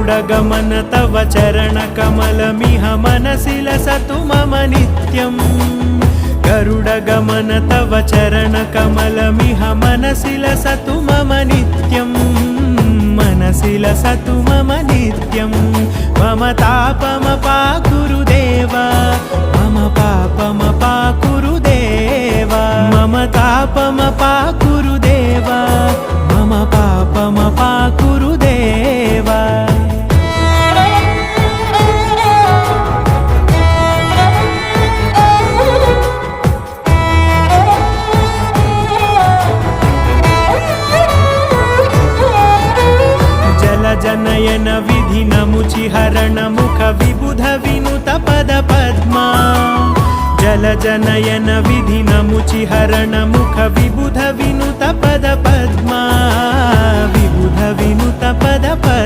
गरुडगमन तव चरणकमलमिह मनसि लसतु मम नित्यम् गरुडगमन तव चरणकमलमिह मनसि लसतु मम नित्यम् मनसि लसतु मम नित्यम् मम तापमपाकुरु देव मम पापमपाकुरु देव मम तापमपाकुरु देव मम पापमपाकुरु देव जनयन विधि नमुचिहरण मुख विबुध विनुत पद पद्मा जल जनयन विधि नमुचिहरण मुख विबुध विनुत पद पद्मा विबुध विनुत पद पद्मा।